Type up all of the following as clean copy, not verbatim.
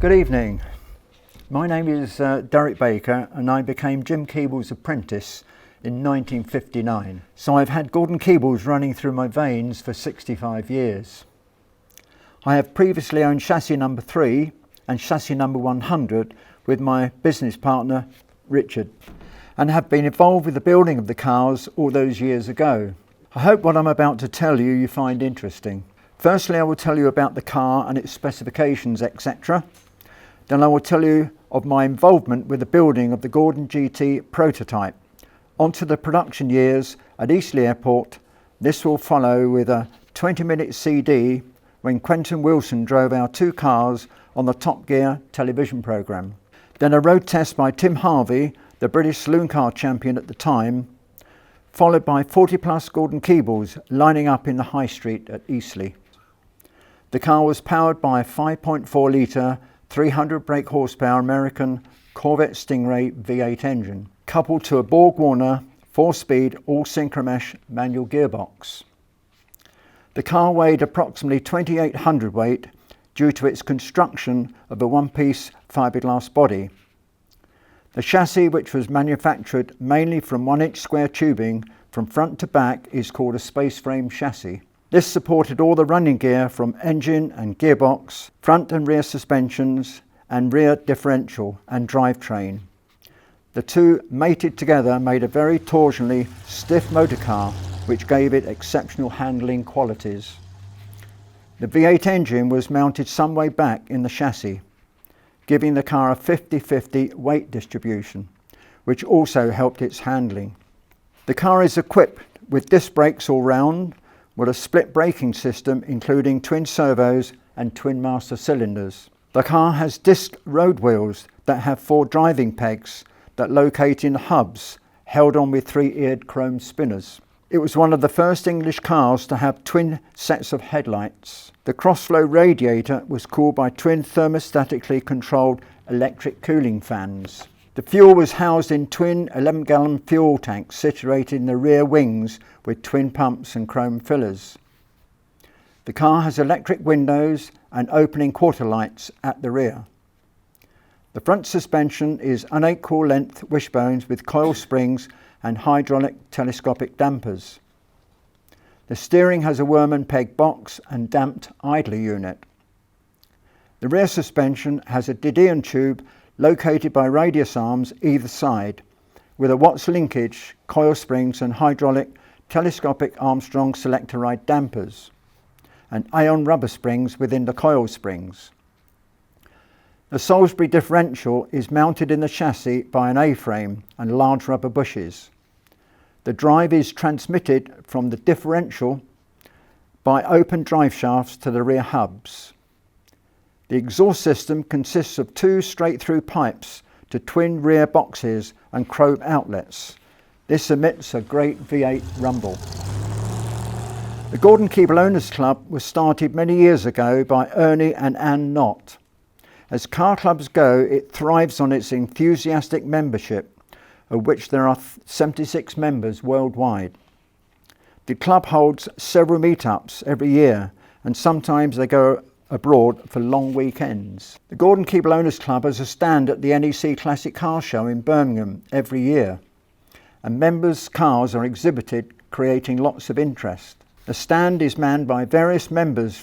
Good evening. My name is Derek Baker and I became Jim Keeble's apprentice in 1959. So I've had Gordon-Keebles running through my veins for 65 years. I have previously owned chassis number 3 and chassis number 100 with my business partner Richard, and have been involved with the building of the cars all those years ago. I hope what I'm about to tell you find interesting. Firstly, I will tell you about the car and its specifications, etc. Then I will tell you of my involvement with the building of the Gordon GT prototype. Onto the production years at Eastleigh Airport. This will follow with a 20-minute CD when Quentin Wilson drove our 2 cars on the Top Gear television programme. Then a road test by Tim Harvey, the British saloon car champion at the time, followed by 40+ Gordon-Keebles lining up in the high street at Eastleigh. The car was powered by a 5.4 litre 300 brake horsepower American Corvette Stingray V8 engine, coupled to a Borg-Warner 4-speed all-synchromesh manual gearbox. The car weighed approximately 2,800 hundredweight due to its construction of a one-piece fiberglass body. The chassis, which was manufactured mainly from 1-inch square tubing from front to back, is called a space frame chassis. This supported all the running gear from engine and gearbox, front and rear suspensions, and rear differential and drivetrain. The two mated together made a very torsionally stiff motor car, which gave it exceptional handling qualities. The V8 engine was mounted some way back in the chassis, giving the car a 50-50 weight distribution, which also helped its handling. The car is equipped with disc brakes all round, with a split braking system including twin servos and twin master cylinders. The car has disc road wheels that have 4 driving pegs that locate in hubs held on with 3-eared chrome spinners. It was one of the first English cars to have twin sets of headlights. The cross-flow radiator was cooled by twin thermostatically controlled electric cooling fans. The fuel was housed in twin 11-gallon fuel tanks situated in the rear wings with twin pumps and chrome fillers. The car has electric windows and opening quarter lights at the rear. The front suspension is unequal length wishbones with coil springs and hydraulic telescopic dampers. The steering has a worm and peg box and damped idler unit. The rear suspension has a Didion tube located by radius arms either side, with a Watts linkage, coil springs and hydraulic telescopic Armstrong selector ride dampers, and Aeon rubber springs within the coil springs. The Salisbury differential is mounted in the chassis by an A-frame and large rubber bushes. The drive is transmitted from the differential by open drive shafts to the rear hubs. The exhaust system consists of 2 straight-through pipes to twin rear boxes and chrome outlets. This emits a great V8 rumble. The Gordon-Keeble Owners Club was started many years ago by Ernie and Ann Knott. As car clubs go, it thrives on its enthusiastic membership, of which there are 76 members worldwide. The club holds several meetups every year, and sometimes they go abroad for long weekends. The Gordon-Keeble Owners Club has a stand at the NEC Classic Car Show in Birmingham every year, and members' cars are exhibited, creating lots of interest. The stand is manned by various members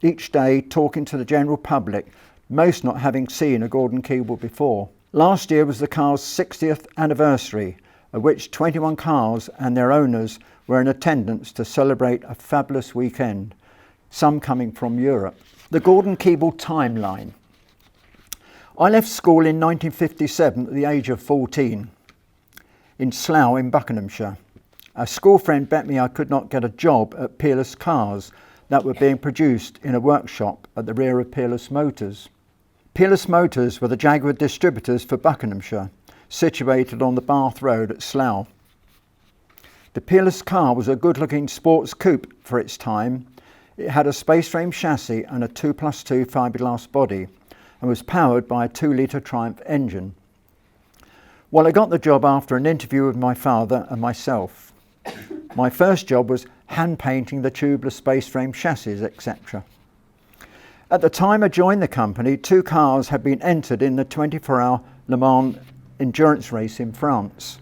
each day talking to the general public, most not having seen a Gordon-Keeble before. Last year was the car's 60th anniversary, of which 21 cars and their owners were in attendance to celebrate a fabulous weekend, some coming from Europe. The Gordon-Keeble timeline. I left school in 1957 at the age of 14 in Slough in Buckinghamshire. A school friend bet me I could not get a job at Peerless Cars that were being produced in a workshop at the rear of Peerless Motors. Peerless Motors were the Jaguar distributors for Buckinghamshire, situated on the Bath Road at Slough. The Peerless car was a good-looking sports coupe for its time. It had a space frame chassis and a 2+2 fiberglass body and was powered by a 2-litre Triumph engine. Well, I got the job after an interview with my father and myself. My first job was hand painting the tubeless space frame chassis, etc. At the time I joined the company, 2 cars had been entered in the 24-hour Le Mans endurance race in France.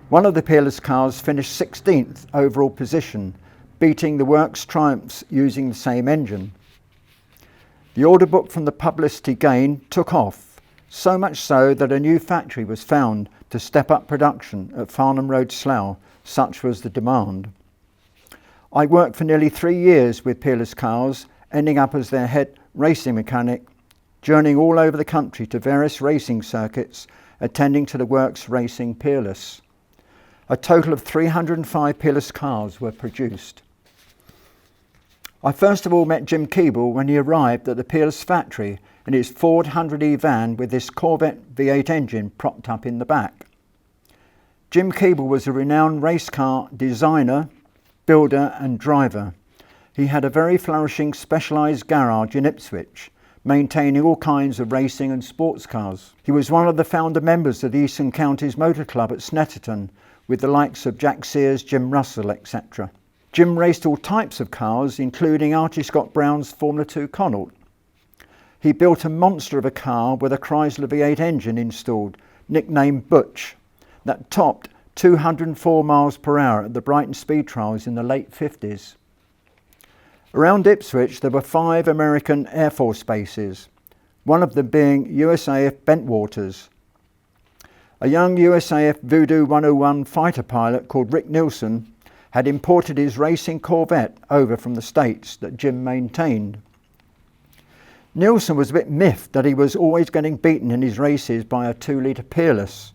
One of the Peerless cars finished 16th overall position, beating the works triumphs using the same engine. The order book from the publicity gained took off, so much so that a new factory was found to step up production at Farnham Road, Slough. Such was the demand. I worked for nearly 3 years with Peerless cars, ending up as their head racing mechanic, journeying all over the country to various racing circuits, attending to the works racing Peerless. A total of 305 Peerless cars were produced. I first of all met Jim Keeble when he arrived at the Peerless factory in his Ford 100E van with this Corvette V8 engine propped up in the back. Jim Keeble was a renowned race car designer, builder and driver. He had a very flourishing specialised garage in Ipswich, maintaining all kinds of racing and sports cars. He was one of the founder members of the Eastern Counties Motor Club at Snetterton, with the likes of Jack Sears, Jim Russell, etc. Jim raced all types of cars, including Archie Scott Brown's Formula 2 Connaught. He built a monster of a car with a Chrysler V8 engine installed, nicknamed Butch, that topped 204 miles per hour at the Brighton Speed Trials in the late 50s. Around Ipswich there were 5 American Air Force bases, one of them being USAF Bentwaters. A young USAF Voodoo 101 fighter pilot called Rick Nielsen had imported his racing Corvette over from the States that Jim maintained. Nielsen was a bit miffed that he was always getting beaten in his races by a 2-litre Peerless.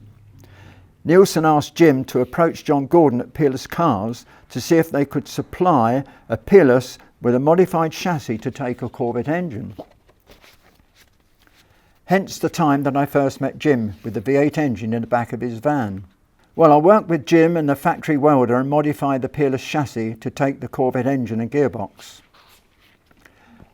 Nielsen asked Jim to approach John Gordon at Peerless Cars to see if they could supply a Peerless with a modified chassis to take a Corvette engine. Hence the time that I first met Jim with the V8 engine in the back of his van. Well, I worked with Jim and the factory welder and modified the Peerless chassis to take the Corvette engine and gearbox.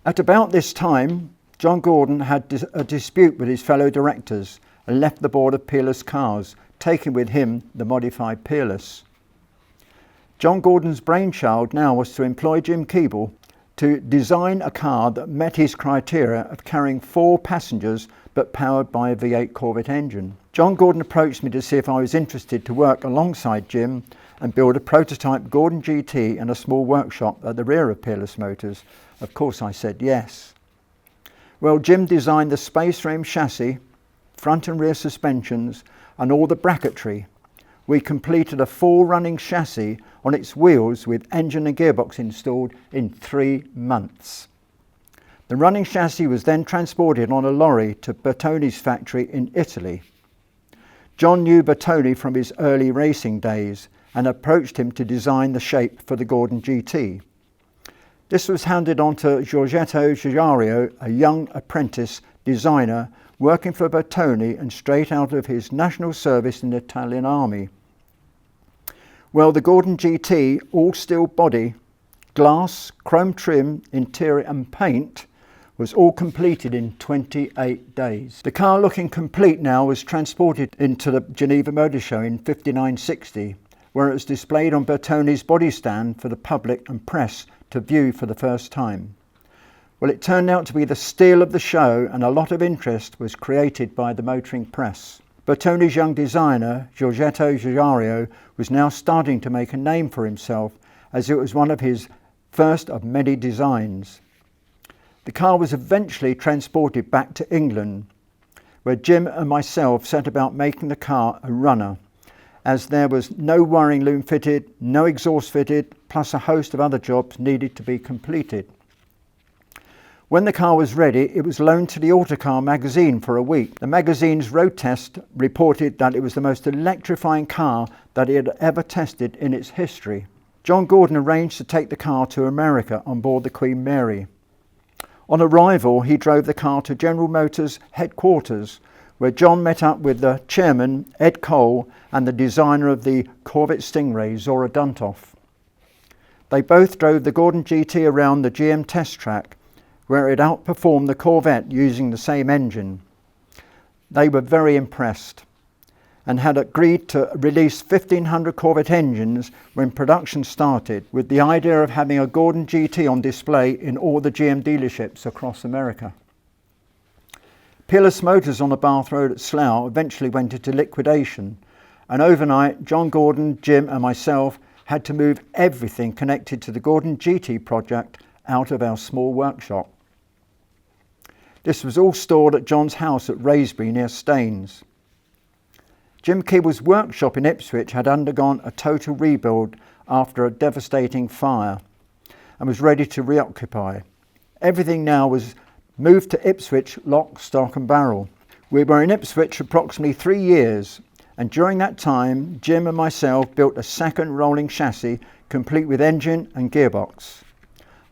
At about this time, John Gordon had a dispute with his fellow directors and left the board of Peerless Cars, taking with him the modified Peerless. John Gordon's brainchild now was to employ Jim Keeble to design a car that met his criteria of carrying 4 passengers but powered by a V8 Corvette engine. John Gordon approached me to see if I was interested to work alongside Jim and build a prototype Gordon GT in a small workshop at the rear of Peerless Motors. Of course I said yes. Well, Jim designed the space frame chassis, front and rear suspensions and all the bracketry. We completed a full running chassis on its wheels with engine and gearbox installed in 3 months. The running chassis was then transported on a lorry to Bertoni's factory in Italy. John knew Bertoni from his early racing days and approached him to design the shape for the Gordon GT. This was handed on to Giorgetto Giario, a young apprentice designer working for Bertoni and straight out of his national service in the Italian army. Well, the Gordon GT, all steel body, glass, chrome trim, interior and paint, was all completed in 28 days. The car, looking complete now, was transported into the Geneva Motor Show in 5960, where it was displayed on Bertoni's body stand for the public and press to view for the first time. Well, it turned out to be the steal of the show, and a lot of interest was created by the motoring press. Bertoni's young designer, Giorgetto Giario, was now starting to make a name for himself, as it was one of his first of many designs. The car was eventually transported back to England, where Jim and myself set about making the car a runner, as there was no wiring loom fitted, no exhaust fitted, plus a host of other jobs needed to be completed. When the car was ready, it was loaned to the Autocar magazine for a week. The magazine's road test reported that it was the most electrifying car that it had ever tested in its history. John Gordon arranged to take the car to America on board the Queen Mary. On arrival, he drove the car to General Motors headquarters, where John met up with the chairman, Ed Cole, and the designer of the Corvette Stingray, Zora Duntoff. They both drove the Gordon GT around the GM test track, where it outperformed the Corvette using the same engine. They were very impressed. and had agreed to release 1,500 Corvette engines when production started, with the idea of having a Gordon GT on display in all the GM dealerships across America. Peerless Motors on the Bath Road at Slough eventually went into liquidation, and overnight John Gordon, Jim and myself had to move everything connected to the Gordon GT project out of our small workshop. This was all stored at John's house at Raisbury near Staines. Jim Keeble's workshop in Ipswich had undergone a total rebuild after a devastating fire and was ready to reoccupy. Everything now was moved to Ipswich lock, stock and barrel. We were in Ipswich approximately 3 years, and during that time Jim and myself built a second rolling chassis complete with engine and gearbox.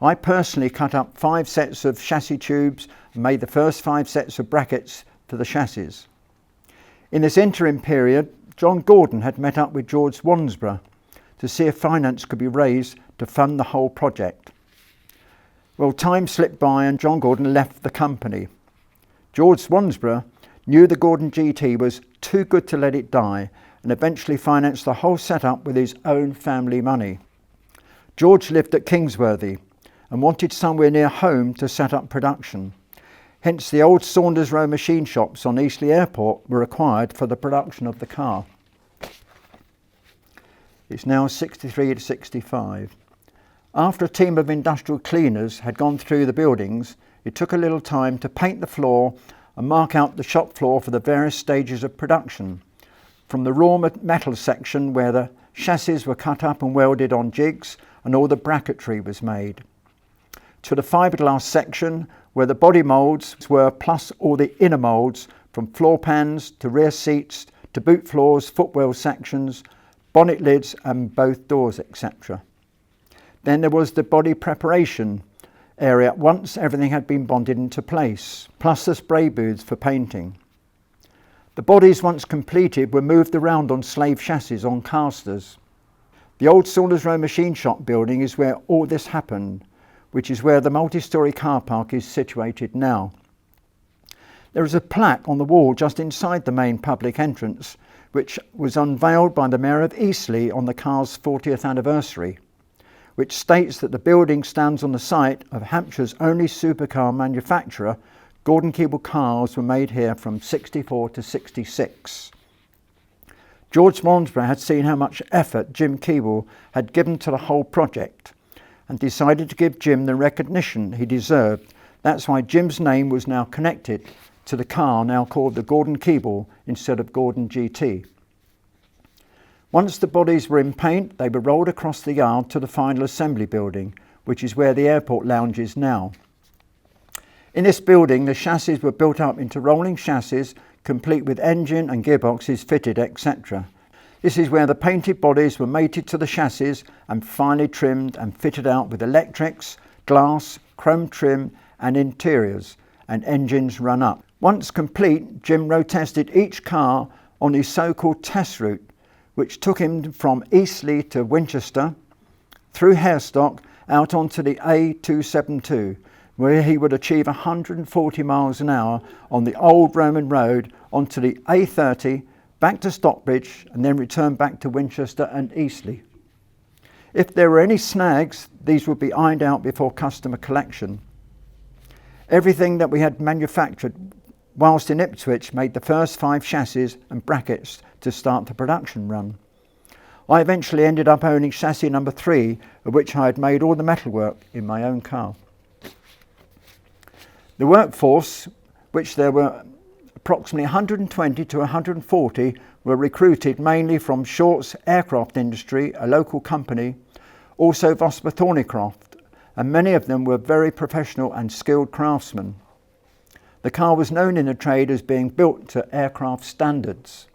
I personally cut up 5 sets of chassis tubes and made the first 5 sets of brackets for the chassis. In this interim period, John Gordon had met up with George Wansborough to see if finance could be raised to fund the whole project. Well, time slipped by and John Gordon left the company. George Wansborough knew the Gordon GT was too good to let it die and eventually financed the whole setup with his own family money. George lived at Kingsworthy and wanted somewhere near home to set up production. Hence the old Saunders Row machine shops on Eastleigh Airport were required for the production of the car. It's now 63 to 65. After a team of industrial cleaners had gone through the buildings, it took a little time to paint the floor and mark out the shop floor for the various stages of production, from the raw metal section where the chassis were cut up and welded on jigs and all the bracketry was made, to the fiberglass section where the body moulds were, plus all the inner moulds from floor pans to rear seats to boot floors, footwell sections, bonnet lids and both doors, etc. Then there was the body preparation area once everything had been bonded into place, plus the spray booths for painting. The bodies, once completed, were moved around on slave chassis on casters. The old Saunders Row machine shop building is where all this happened, which is where the multi-storey car park is situated now. There is a plaque on the wall just inside the main public entrance, which was unveiled by the Mayor of Eastleigh on the car's 40th anniversary, which states that the building stands on the site of Hampshire's only supercar manufacturer. Gordon-Keeble cars were made here from 64 to 66. George Wansborough had seen how much effort Jim Keeble had given to the whole project and decided to give Jim the recognition he deserved. That's why Jim's name was now connected to the car now called the Gordon-Keeble instead of Gordon GT. Once the bodies were in paint, they were rolled across the yard to the final assembly building, which is where the airport lounge is now. In this building, the chassis were built up into rolling chassis, complete with engine and gearboxes fitted, etc. This is where the painted bodies were mated to the chassis and finally trimmed and fitted out with electrics, glass, chrome trim and interiors, and engines run up. Once complete, Jim road tested each car on his so-called test route, which took him from Eastleigh to Winchester, through Hairstock, out onto the A272, where he would achieve 140 miles an hour on the old Roman road, onto the A30, back to Stockbridge and then return back to Winchester and Eastleigh. If there were any snags, these would be ironed out before customer collection. Everything that we had manufactured whilst in Ipswich made the first 5 chassis and brackets to start the production run. I eventually ended up owning chassis number 3, of which I had made all the metalwork in my own car. The workforce, which there were approximately 120 to 140, were recruited mainly from Short's Aircraft Industry, a local company, also Vosper Thornycroft, and many of them were very professional and skilled craftsmen. The car was known in the trade as being built to aircraft standards.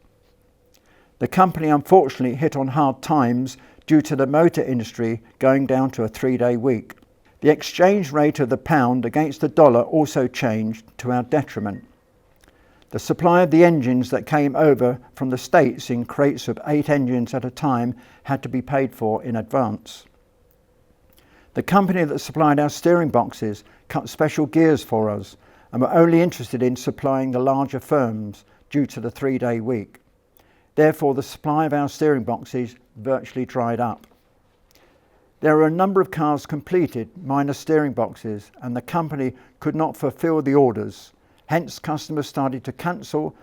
The company unfortunately hit on hard times due to the motor industry going down to a 3-day week. The exchange rate of the pound against the dollar also changed to our detriment. The supply of the engines that came over from the States in crates of 8 engines at a time had to be paid for in advance. The company that supplied our steering boxes cut special gears for us and were only interested in supplying the larger firms due to the 3-day week. Therefore, the supply of our steering boxes virtually dried up. There were a number of cars completed minus steering boxes, and the company could not fulfil the orders. Hence, customers started to cancel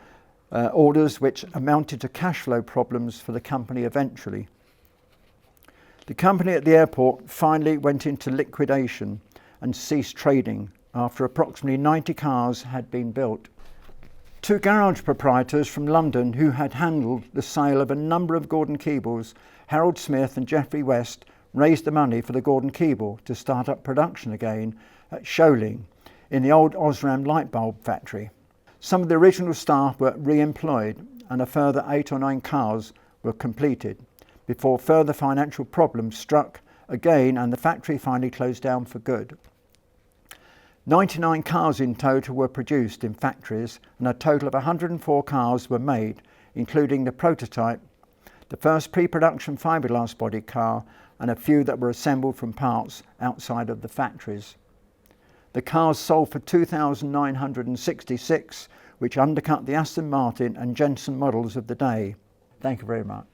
orders, which amounted to cash flow problems for the company eventually. The company at the airport finally went into liquidation and ceased trading after approximately 90 cars had been built. Two garage proprietors from London who had handled the sale of a number of Gordon-Keebles, Harold Smith and Geoffrey West, raised the money for the Gordon-Keeble to start up production again at Sholing in the old Osram light bulb factory. Some of the original staff were re-employed and a further 8 or 9 cars were completed before further financial problems struck again and the factory finally closed down for good. 99 cars in total were produced in factories and a total of 104 cars were made, including the prototype, the first pre-production fiberglass body car and a few that were assembled from parts outside of the factories. The cars sold for $2,966, which undercut the Aston Martin and Jensen models of the day. Thank you very much.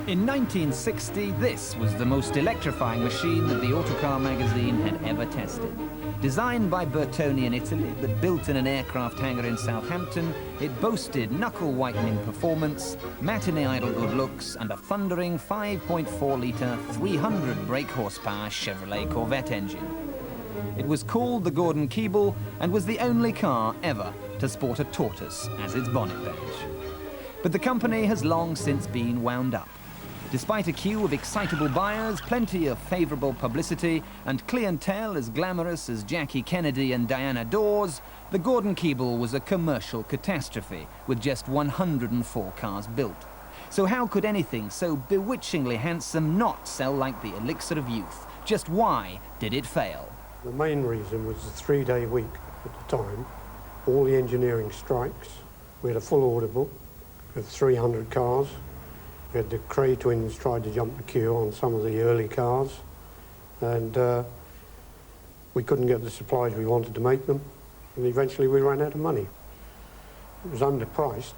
In 1960, this was the most electrifying machine that the Autocar magazine had ever tested. Designed by Bertoni in Italy, but built in an aircraft hangar in Southampton, it boasted knuckle-whitening performance, matinee-idle good looks, and a thundering 5.4-litre, 300 brake horsepower Chevrolet Corvette engine. It was called the Gordon-Keeble and was the only car ever to sport a tortoise as its bonnet badge. But the company has long since been wound up. Despite a queue of excitable buyers, plenty of favourable publicity, and clientele as glamorous as Jackie Kennedy and Diana Dawes, the Gordon-Keeble was a commercial catastrophe, with just 104 cars built. So how could anything so bewitchingly handsome not sell like the elixir of youth? Just why did it fail? The main reason was the 3-day week at the time. All the engineering strikes. We had a full order book with 300 cars. We had the Cray twins tried to jump the queue on some of the early cars, and we couldn't get the supplies we wanted to make them, and eventually we ran out of money. It was underpriced.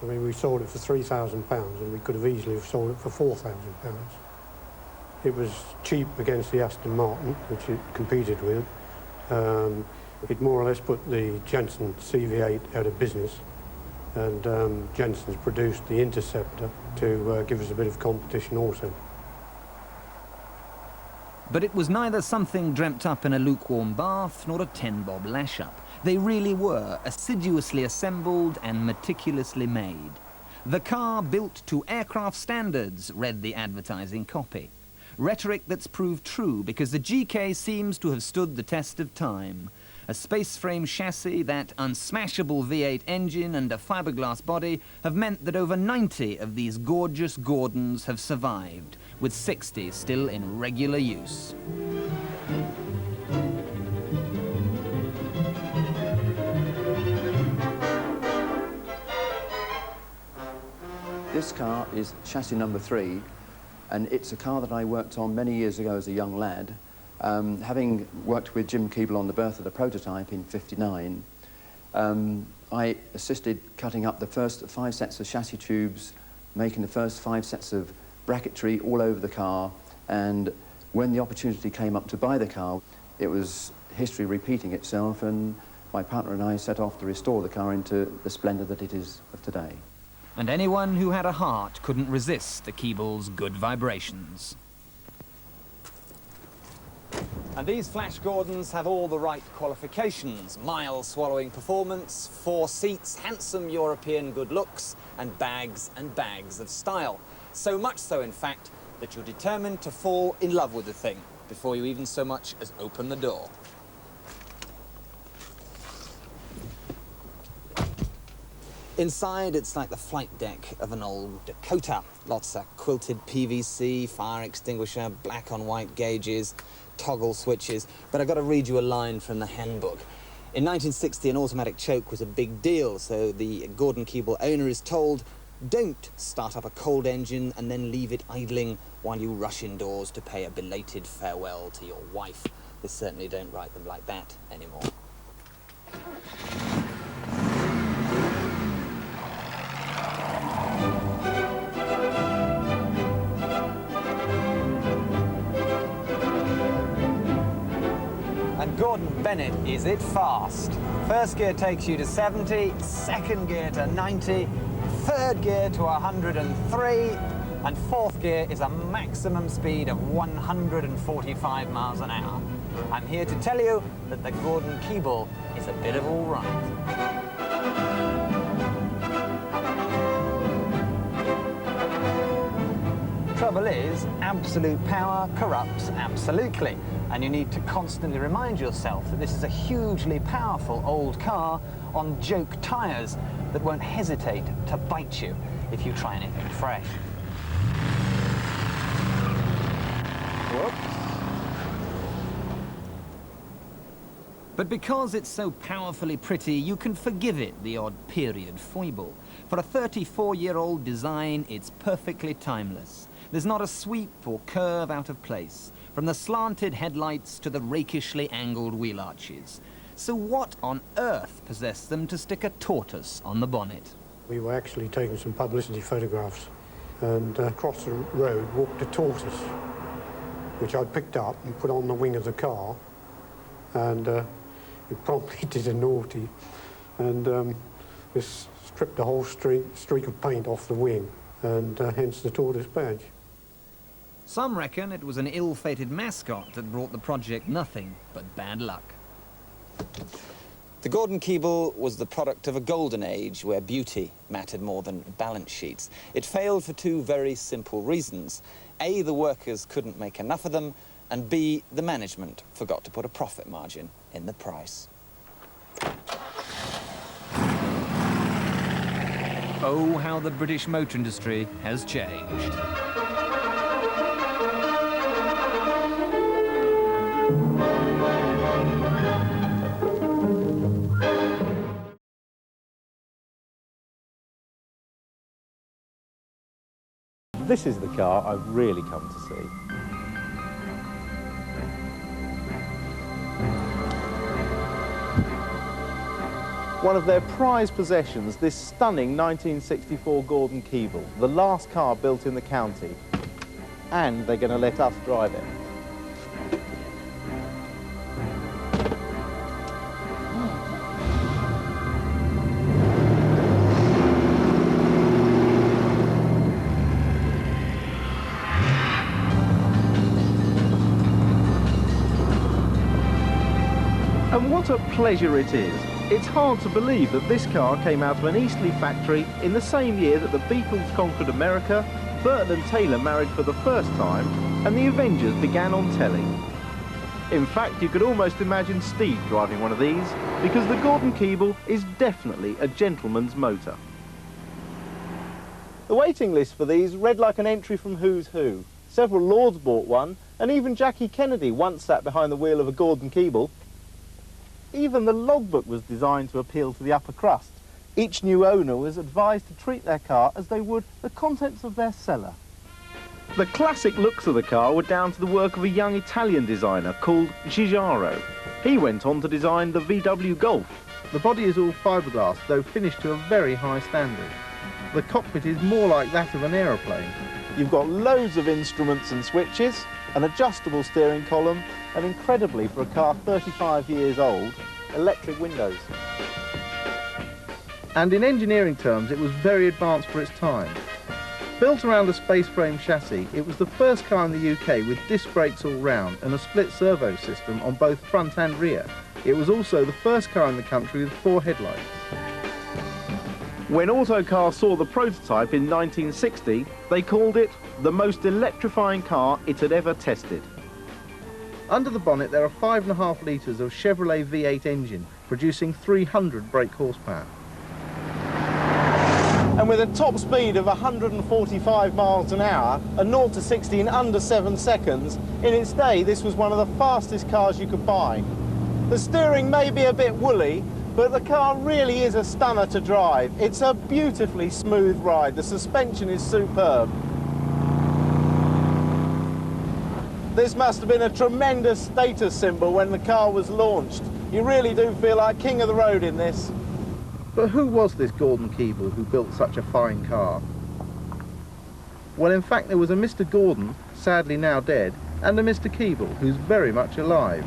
I mean, we sold it for £3,000 and we could have easily have sold it for £4,000. It was cheap against the Aston Martin, which it competed with. It more or less put the Jensen CV8 out of business, and Jensen's produced the Interceptor to give us a bit of competition also. But it was neither something dreamt up in a lukewarm bath nor a 10-bob lash-up. They really were assiduously assembled and meticulously made. The car built to aircraft standards, read the advertising copy. Rhetoric that's proved true because the GK seems to have stood the test of time. A space frame chassis, that unsmashable V8 engine and a fiberglass body have meant that over 90 of these gorgeous Gordons have survived, with 60 still in regular use. This car is chassis number 3, and it's a car that I worked on many years ago as a young lad. Having worked with Jim Keeble on the birth of the prototype in '59, I assisted cutting up the first 5 sets of chassis tubes, making the first 5 sets of bracketry all over the car, and when the opportunity came up to buy the car, it was history repeating itself, and my partner and I set off to restore the car into the splendour that it is of today. And anyone who had a heart couldn't resist the Keeble's good vibrations. And these Flash Gordons have all the right qualifications: mile-swallowing performance, 4 seats, handsome European good looks, and bags of style. So much so, in fact, that you're determined to fall in love with the thing before you even so much as open the door. Inside, it's like the flight deck of an old Dakota. Lots of quilted PVC, fire extinguisher, black on white gauges, toggle switches. But I've got to read you a line from the handbook. In 1960, an automatic choke was a big deal, so the Gordon-Keeble owner is told, Don't start up a cold engine and then leave it idling while you rush indoors to pay a belated farewell to your wife. They certainly don't write them like that anymore. And Gordon Bennett is it fast. First gear takes you to 70, second gear to 90, third gear to 103, and fourth gear is a maximum speed of 145 miles an hour. I'm here to tell you that the Gordon-Keeble is a bit of all right. Trouble is, absolute power corrupts absolutely, and you need to constantly remind yourself that this is a hugely powerful old car on joke tyres that won't hesitate to bite you if you try anything fresh. Whoops. But because it's so powerfully pretty, you can forgive it the odd period foible. For a 34-year-old design, it's perfectly timeless. There's not a sweep or curve out of place, from the slanted headlights to the rakishly angled wheel arches. So what on earth possessed them to stick a tortoise on the bonnet? We were actually taking some publicity photographs, and across the road walked a tortoise, which I picked up and put on the wing of the car, and it promptly did a naughty, and this stripped the whole streak of paint off the wing, and hence the tortoise badge. Some reckon it was an ill-fated mascot that brought the project nothing but bad luck. The Gordon-Keeble was the product of a golden age where beauty mattered more than balance sheets. It failed for two very simple reasons. A, the workers couldn't make enough of them, and B, the management forgot to put a profit margin in the price. Oh, how the British motor industry has changed. This is the car I've really come to see. One of their prized possessions, this stunning 1964 Gordon-Keeble, the last car built in the county, and they're going to let us drive it. And what a pleasure it is. It's hard to believe that this car came out of an Eastleigh factory in the same year that the Beatles conquered America, Burton and Taylor married for the first time, and the Avengers began on telly. In fact, you could almost imagine Steve driving one of these, because the Gordon-Keeble is definitely a gentleman's motor. The waiting list for these read like an entry from Who's Who. Several lords bought one, and even Jackie Kennedy once sat behind the wheel of a Gordon-Keeble. Even the logbook was designed to appeal to the upper crust. Each new owner was advised to treat their car as they would the contents of their cellar. The classic looks of the car were down to the work of a young Italian designer called Giugiaro. He went on to design the VW Golf. The body is all fiberglass, though finished to a very high standard. The cockpit is more like that of an aeroplane. You've got loads of instruments and switches, an adjustable steering column, and incredibly, for a car 35 years old, electric windows. And in engineering terms, it was very advanced for its time. Built around a space frame chassis, it was the first car in the UK with disc brakes all round and a split servo system on both front and rear. It was also the first car in the country with 4 headlights. When Autocar saw the prototype in 1960, they called it the most electrifying car it had ever tested. Under the bonnet there are 5.5 litres of Chevrolet V8 engine, producing 300 brake horsepower. And with a top speed of 145 miles an hour, a 0 to 60 in under 7 seconds, in its day this was one of the fastest cars you could buy. The steering may be a bit woolly, But the car really is a stunner to drive. It's a beautifully smooth ride. The suspension is superb. This must have been a tremendous status symbol when the car was launched. You really do feel like king of the road in this. But who was this Gordon-Keeble who built such a fine car? Well, in fact, there was a Mr. Gordon, sadly now dead, and a Mr. Keeble, who's very much alive.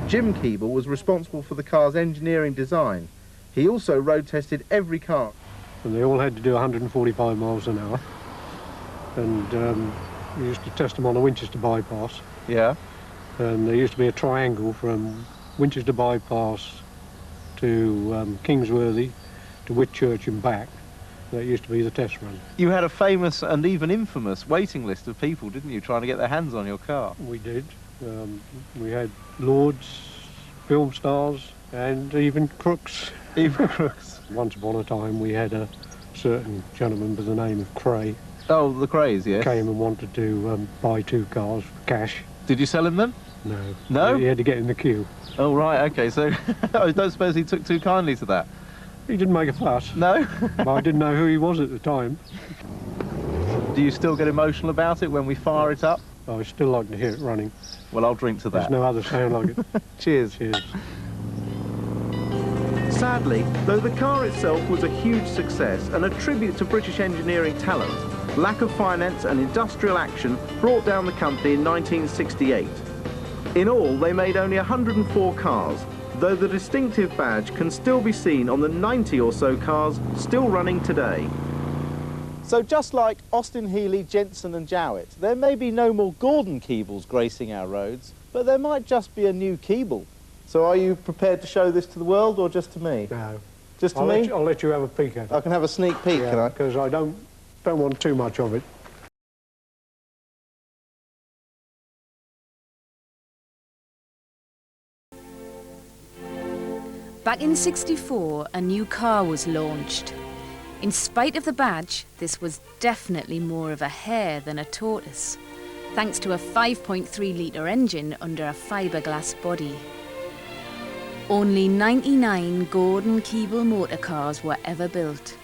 Jim Keeble was responsible for the car's engineering design. He also road tested every car. And they all had to do 145 miles an hour. And we used to test them on a Winchester bypass. Yeah. And there used to be a triangle from Winchester bypass to Kingsworthy to Whitchurch and back. That used to be the test run. You had a famous and even infamous waiting list of people, didn't you, trying to get their hands on your car? We did. We had lords, film stars, and even crooks. Even crooks. Once upon a time we had a certain gentleman by the name of Cray. Oh, the Crays, yes. Came and wanted to buy 2 cars for cash. Did you sell him them? No. No? He had to get in the queue. Oh, right, OK, so I don't suppose he took too kindly to that? He didn't make a fuss. No? But I didn't know who he was at the time. Do you still get emotional about it when we fire it up? I still like to hear it running. Well, I'll drink to that. There's no other sound like it. Cheers. Cheers. Sadly, though the car itself was a huge success and a tribute to British engineering talent, lack of finance and industrial action brought down the company in 1968. In all, they made only 104 cars, though the distinctive badge can still be seen on the 90 or so cars still running today. So just like Austin, Healey, Jensen and Jowett, there may be no more Gordon-Keebles gracing our roads, but there might just be a new Keeble. So are you prepared to show this to the world or just to me? No. Just to me? I'll let you have a peek at it. I can have a sneak peek, Yeah, can I? because I don't want too much of it. Back in '64, a new car was launched. In spite of the badge, this was definitely more of a hare than a tortoise, thanks to a 5.3-litre engine under a fiberglass body. Only 99 Gordon-Keeble motor cars were ever built.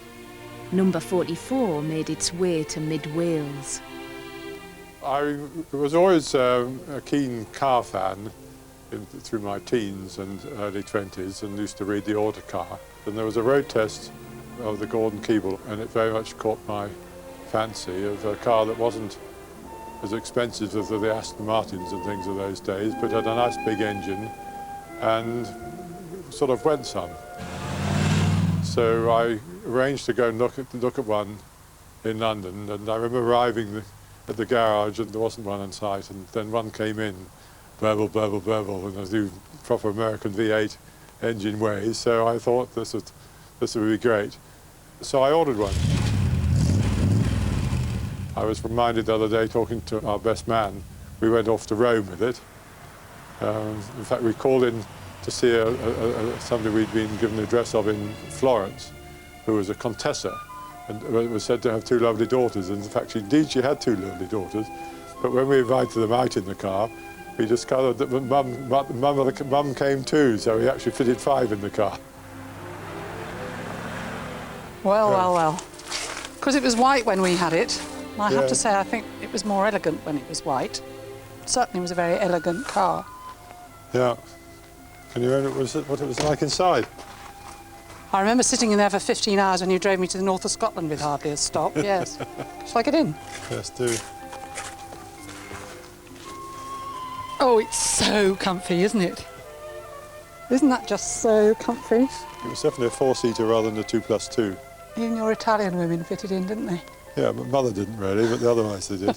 Number 44 made its way to mid-Wales. I was always a keen car fan through my teens and early 20s, and used to read the Autocar. And there was a road test of the Gordon-Keeble, and it very much caught my fancy, of a car that wasn't as expensive as the Aston Martins and things of those days, but had a nice big engine and sort of went some. So I arranged to go and look at one in London, and I remember arriving at the garage and there wasn't one in sight, and then one came in, blurble, blurble, blurble, and I do proper American V8 engine ways, so I thought this would be great. So I ordered one. I was reminded the other day, talking to our best man, we went off to Rome with it. In fact, we called in to see somebody we'd been given the address of in Florence, who was a Contessa, and was said to have 2 lovely daughters. And in fact, indeed, she had 2 lovely daughters. But when we invited them out in the car, we discovered that Mum came too, so we actually fitted 5 in the car. Well, well, well. Because it was white when we had it. I have Yeah. to say, I think it was more elegant when it was white. Certainly was a very elegant car. Yeah. Can you remember what it was like inside? I remember sitting in there for 15 hours when you drove me to the north of Scotland with hardly a stop, yes. Shall I get in? Yes, do. Oh, it's so comfy, isn't it? Isn't that just so comfy? It was definitely a 4-seater rather than a 2+2. Even your Italian women fitted in, didn't they? Yeah, but Mother didn't really, but the other ones they did.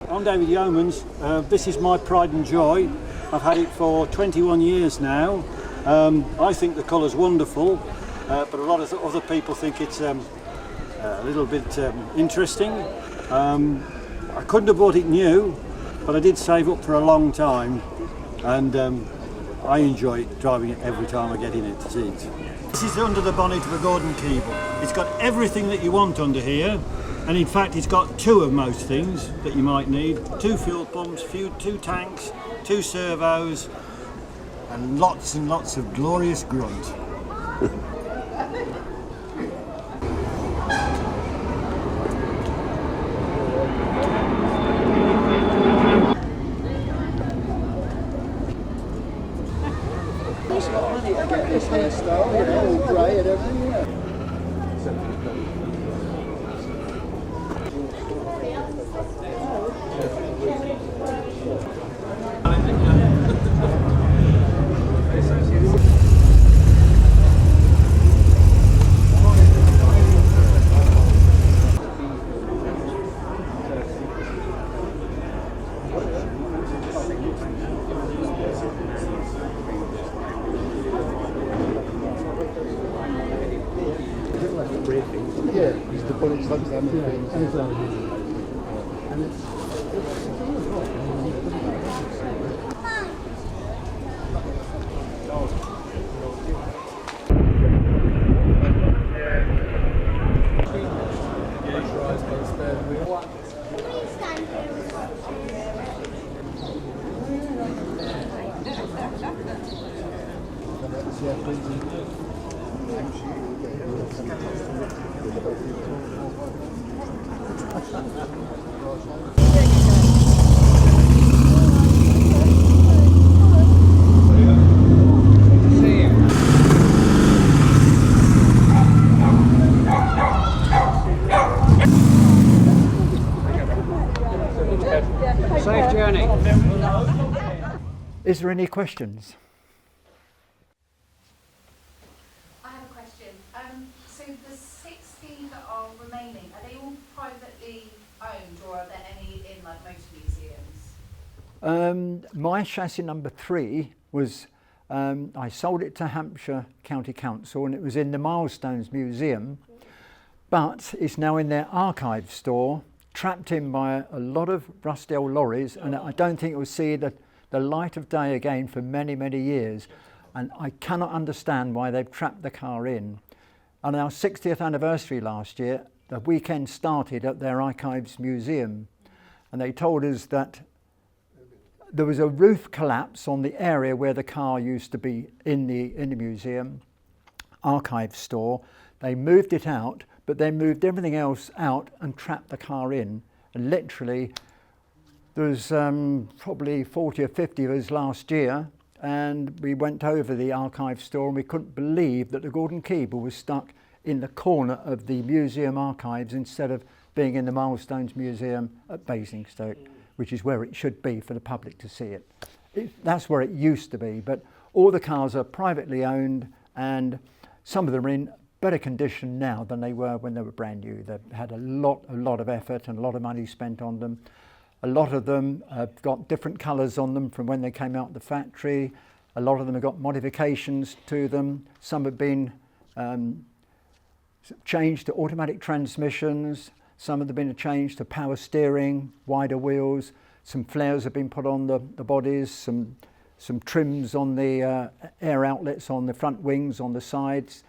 I'm David Yeomans. This is my pride and joy. I've had it for 21 years now. I think the colour's wonderful, but a lot of other people think it's a little bit interesting. I couldn't have bought it new, but I did save up for a long time, and I enjoy it, driving it every time I get in it to see it. This is under the bonnet of a Gordon-Keeble. It's got everything that you want under here, and in fact it's got two of most things that you might need. 2 fuel pumps, 2 tanks, 2 servos, and lots of glorious grunt. This hairstyle, you know, all grey and everything, yeah. Yeah, because the bullets like them and things. And it's Safe journey. Is there any questions? I have a question. So the 60 that are remaining, are they all privately owned, or are there any in like motor museums? My chassis number 3 was, I sold it to Hampshire County Council, and it was in the Milestones Museum, but it's now in their archive store, trapped in by a lot of rusty old lorries, and I don't think it will see the light of day again for many, many years. And I cannot understand why they've trapped the car in. On our 60th anniversary last year, the weekend started at their archives museum, and they told us that there was a roof collapse on the area where the car used to be in the museum archive store. They moved it out, but they moved everything else out and trapped the car in. And literally, there was probably 40 or 50 of us last year, and we went over the archive store and we couldn't believe that the Gordon-Keeble was stuck in the corner of the museum archives instead of being in the Milestones Museum at Basingstoke, which is where it should be for the public to see it. That's where it used to be, but all the cars are privately owned, and some of them are in better condition now than they were when they were brand new. They've had a lot of effort and a lot of money spent on them. A lot of them have got different colours on them from when they came out of the factory. A lot of them have got modifications to them. Some have been changed to automatic transmissions. Some of them have been changed to power steering, wider wheels. Some flares have been put on the bodies, some trims on the air outlets on the front wings, on the sides.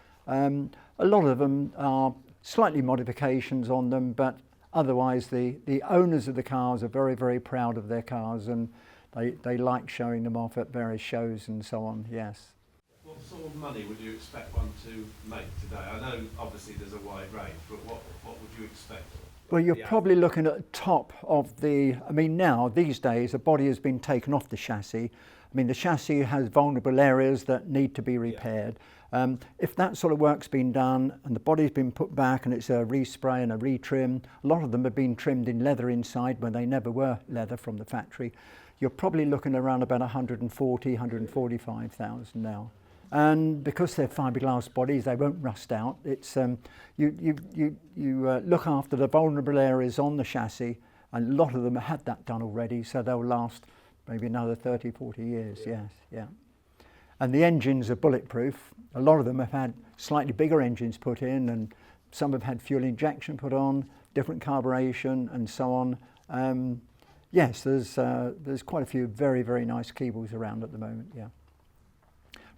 A lot of them are slightly modifications on them, but otherwise the owners of the cars are very, very proud of their cars, and they like showing them off at various shows and so on, yes. What sort of money would you expect one to make today? I know obviously there's a wide range, but what would you expect? Well, you're probably looking at the top of the, I mean now, these days, the body has been taken off the chassis. I mean, the chassis has vulnerable areas that need to be repaired. If that sort of work's been done and the body's been put back and it's a respray and a retrim, a lot of them have been trimmed in leather inside when they never were leather from the factory, you're probably looking around about 140, 145,000 now. And because they're fiberglass bodies, they won't rust out. It's you look after the vulnerable areas on the chassis, and a lot of them have had that done already, so they'll last maybe another 30, 40 years, yes, yeah. And the engines are bulletproof. A lot of them have had slightly bigger engines put in, and some have had fuel injection put on, different carburation and so on. Yes, there's quite a few very, very nice Keebles around at the moment, yeah.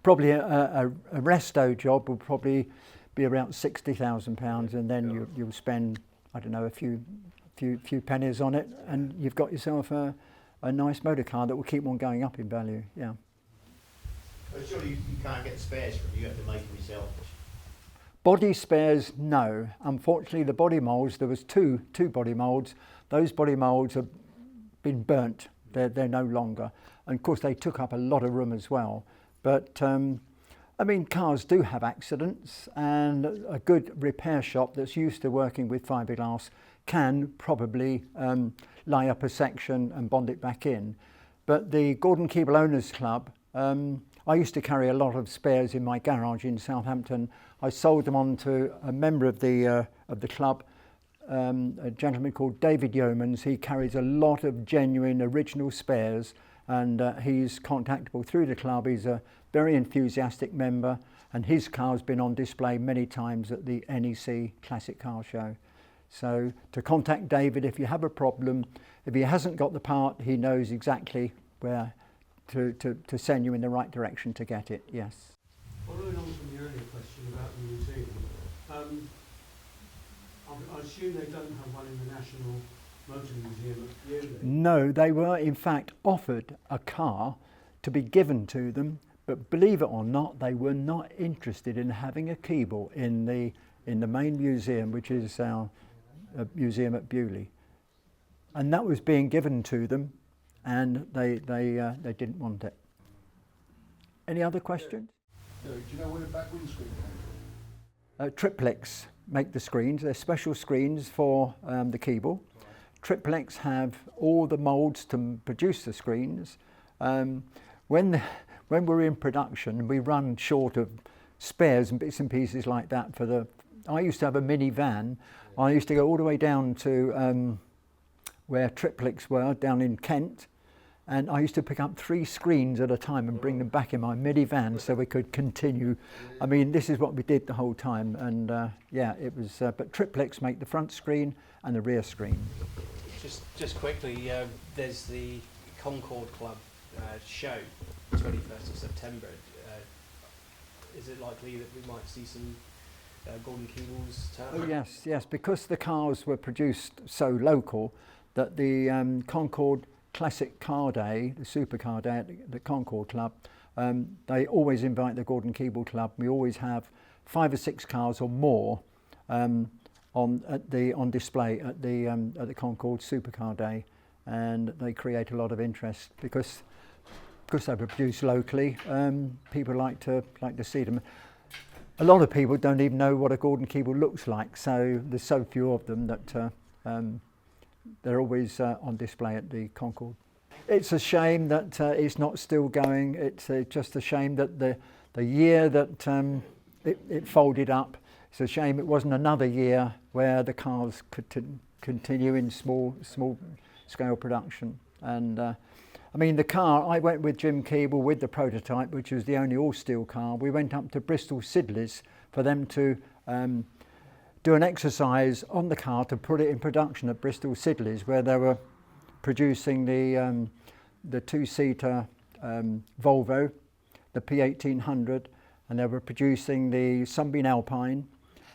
Probably a resto job will probably be around £60,000, and then you'll spend, I don't know, a few pennies on it, and you've got yourself a nice motor car that will keep on going up in value. Yeah. But surely you can't get spares from it, you have to make them yourself. Body spares, no. Unfortunately, the body moulds, there was two body moulds. Those body moulds have been burnt. They're no longer. And of course, they took up a lot of room as well. But I mean, cars do have accidents, and a good repair shop that's used to working with fiberglass can probably lie up a section and bond it back in. But the Gordon-Keeble Owners Club, I used to carry a lot of spares in my garage in Southampton. I sold them on to a member of the club, a gentleman called David Yeomans. He carries a lot of genuine original spares, and he's contactable through the club. He's a very enthusiastic member, and his car's been on display many times at the NEC Classic Car Show. So to contact David if you have a problem. If he hasn't got the part, he knows exactly where to send you in the right direction to get it, yes. Following on from the earlier question about the museum, I assume they don't have one in the National Motor Museum at Eastleigh? No, they were in fact offered a car to be given to them, but believe it or not, they were not interested in having a Keeble in the main museum, which is our museum at Beaulieu. And that was being given to them, and they didn't want it. Any other questions? Do you know where the back windscreen came from? Triplex make the screens. They're special screens for the Keeble. Triplex have all the moulds to produce the screens. When we're in production, we run short of spares and bits and pieces like that for the... I used to have a minivan. I used to go all the way down to where Triplex were, down in Kent, and I used to pick up 3 screens at a time and bring them back in my minivan so we could continue. I mean, this is what we did the whole time, and yeah, it was... but Triplex make the front screen and the rear screen. Just quickly, there's the Concord Club show, 21st of September. Is it likely that we might see some Gordon-Keeble's turn? Oh yes, because the cars were produced so local that the Concord Classic Car Day, the Supercar Day at the Concord Club, they always invite the Gordon-Keeble Club. We always have 5 or 6 cars or more on display at the Concord Supercar Day, and they create a lot of interest because they were produced locally. People like to see them. A lot of people don't even know what a Gordon-Keeble looks like, so there's so few of them that they're always on display at the Concord. It's a shame that it's not still going. It's just a shame that the year that it folded up, it's a shame it wasn't another year where the cars could continue in small scale production. And I mean, the car, I went with Jim Keeble with the prototype, which was the only all-steel car. We went up to Bristol Sidleys for them to do an exercise on the car to put it in production at Bristol Sidleys, where they were producing the 2-seater Volvo, the P1800, and they were producing the Sunbeam Alpine,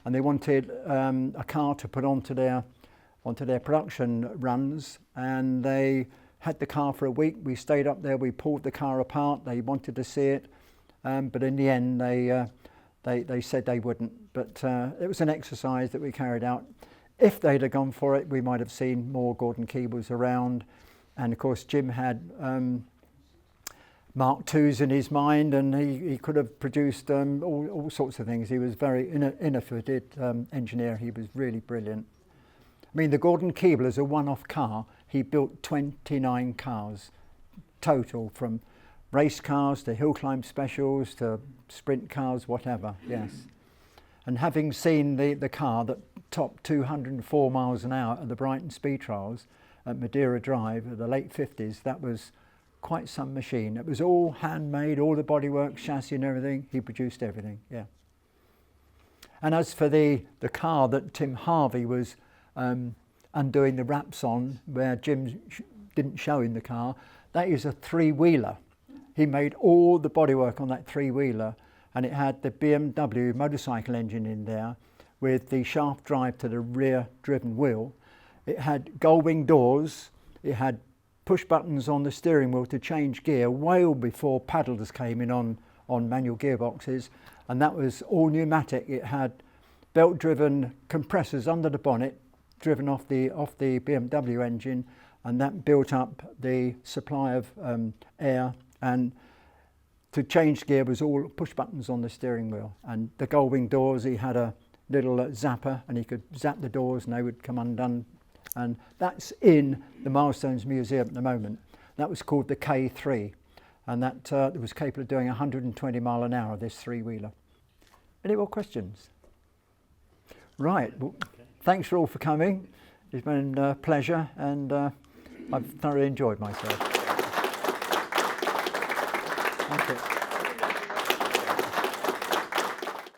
and they wanted a car to put onto their production runs, and they had the car for a week. We stayed up there, we pulled the car apart. They wanted to see it, but in the end they said they wouldn't. But it was an exercise that we carried out. If they'd have gone for it, we might have seen more Gordon-Keebles around. And of course, Jim had Mark IIs in his mind, and he could have produced all sorts of things. He was very innovative engineer. He was really brilliant. I mean, the Gordon-Keeble is a one-off car. He built 29 cars total, from race cars to hill climb specials to sprint cars, whatever, yes. And having seen the car that topped 204 miles an hour at the Brighton Speed Trials at Madeira Drive in the late 50s, that was quite some machine. It was all handmade, all the bodywork, chassis and everything. He produced everything, yeah. And as for the car that Tim Harvey was undoing the wraps on, where Jim didn't show him the car, that is a 3-wheeler. he made all the bodywork on that three-wheeler, and it had the BMW motorcycle engine in there with the shaft drive to the rear driven wheel. It had gull-wing doors, it had push buttons on the steering wheel to change gear way before paddles came in on manual gearboxes, and that was all pneumatic. It had belt-driven compressors under the bonnet driven off the BMW engine, and that built up the supply of air, and to change gear was all push buttons on the steering wheel. And the gull-wing doors, he had a little zapper, and he could zap the doors and they would come undone. And that's in the Milestones Museum at the moment. That was called the K3, and that it was capable of doing 120 mile an hour, this three-wheeler. Any more questions? Right, well, thanks for all for coming. It's been a pleasure, and I've thoroughly enjoyed myself. Thank you.